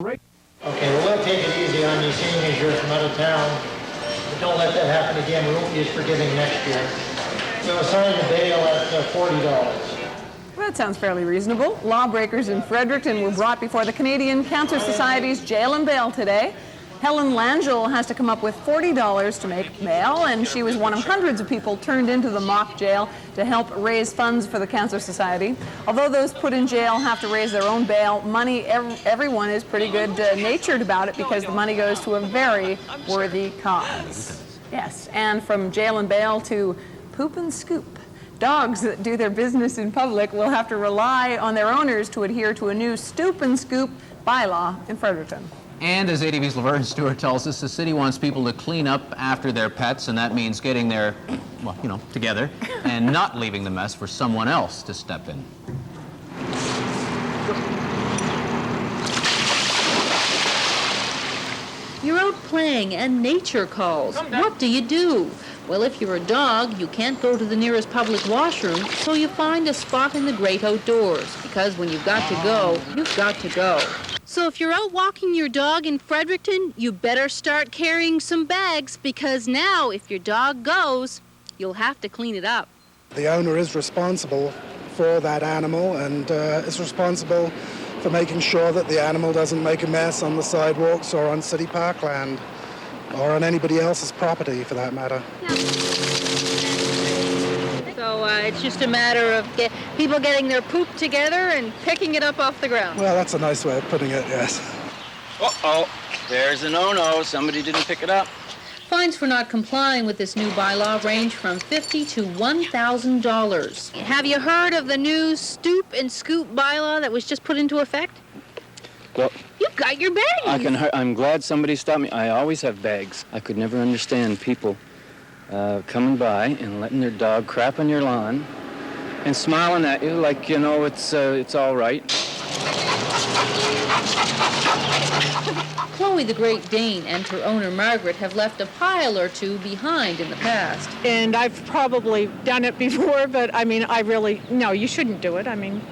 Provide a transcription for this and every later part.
Okay, well, we'll take it easy on you, seeing as you're from out of town. But don't let that happen again. We won't be as forgiving next year. We'll assign the bail at $40. Well, that sounds fairly reasonable. Lawbreakers in Fredericton were brought before the Canadian Cancer Society's jail and bail today. Helen Langell has to come up with $40 to make bail, and she was one of hundreds of people turned into the mock jail to help raise funds for the Cancer Society. Although those put in jail have to raise their own bail money, everyone is pretty good natured about it because the money goes to a very worthy cause. Yes, and from jail and bail to poop and scoop. Dogs that do their business in public will have to rely on their owners to adhere to a new stoop and scoop bylaw in Fredericton. And as ATV's Laverne Stewart tells us, the city wants people to clean up after their pets, and that means getting their, well, you know, together and not leaving the mess for someone else to step in. You're out playing and nature calls. What do? Well, if you're a dog, you can't go to the nearest public washroom, so you find a spot in the great outdoors, because when you've got to go, you've got to go. So if you're out walking your dog in Fredericton, you better start carrying some bags, because now, if your dog goes, you'll have to clean it up. The owner is responsible for that animal and is responsible for making sure that the animal doesn't make a mess on the sidewalks or on city parkland or on anybody else's property, for that matter. Yeah. So it's just a matter of people getting their poop together and picking it up off the ground. Well, that's a nice way of putting it, yes. Uh-oh, there's a no-no. Somebody didn't pick it up. Fines for not complying with this new bylaw range from $50 to $1,000. Have you heard of the new stoop and scoop bylaw that was just put into effect? Well, You've got your bags. I'm glad somebody stopped me. I always have bags. I could never understand people coming by and letting their dog crap on your lawn and smiling at you like, you know, it's all right. Chloe the Great Dane and her owner Margaret have left a pile or two behind in the past. And I've probably done it before, but I mean, no, you shouldn't do it. I mean,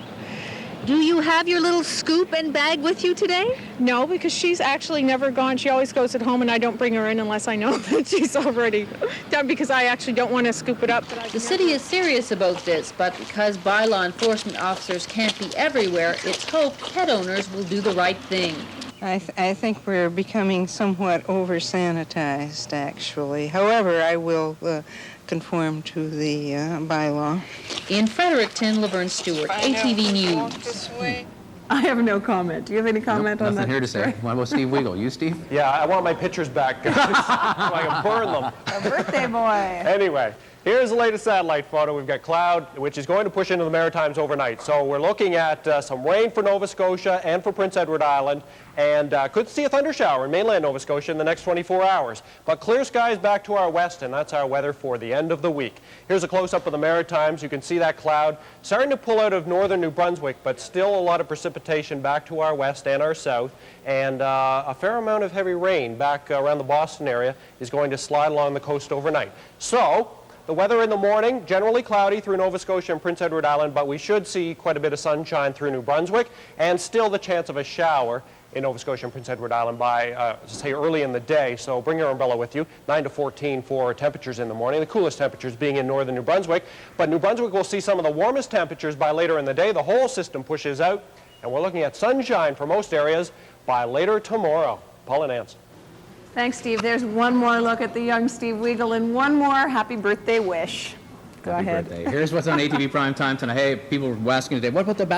Do you have your little scoop and bag with you today? no, because she's actually never gone. She always goes at home, and I don't bring her in unless I know that she's already done, because I actually don't want to scoop it up. The city is serious about this, but because bylaw enforcement officers can't be everywhere, it's hoped pet owners will do the right thing. I think we're becoming somewhat over-sanitized, actually. However, I will conform to the bylaw. In Fredericton, Laverne Stewart, ATV News. I have no comment. Do you have any comment on that? Nothing here to say. What about Steve Weagle? You, Steve? Yeah, I want my pictures back, guys, so I can burn them. A birthday boy. Anyway, here's the latest satellite photo. We've got cloud, which is going to push into the Maritimes overnight. So we're looking at some rain for Nova Scotia and for Prince Edward Island, and could see a thunder shower in mainland Nova Scotia in the next 24 hours. But clear skies back to our west, and that's our weather for the end of the week. Here's a close-up of the Maritimes. You can see that cloud starting to pull out of northern New Brunswick, but still a lot of precipitation back to our west and our south, and a fair amount of heavy rain back around the Boston area is going to slide along the coast overnight. So the weather in the morning, generally cloudy through Nova Scotia and Prince Edward Island, but we should see quite a bit of sunshine through New Brunswick, and still the chance of a shower in Nova Scotia and Prince Edward Island by, say, early in the day. So bring your umbrella with you. 9 to 14 for temperatures in the morning. The coolest temperatures being in northern New Brunswick. But New Brunswick will see some of the warmest temperatures by later in the day. The whole system pushes out, and we're looking at sunshine for most areas by later tomorrow. Paul and Anson. Thanks, Steve. There's one more look at the young Steve Weagle and one more happy birthday wish. Go Happy ahead. birthday. Here's what's on ATV Prime Time tonight. Hey, people were asking today, what about the basketball?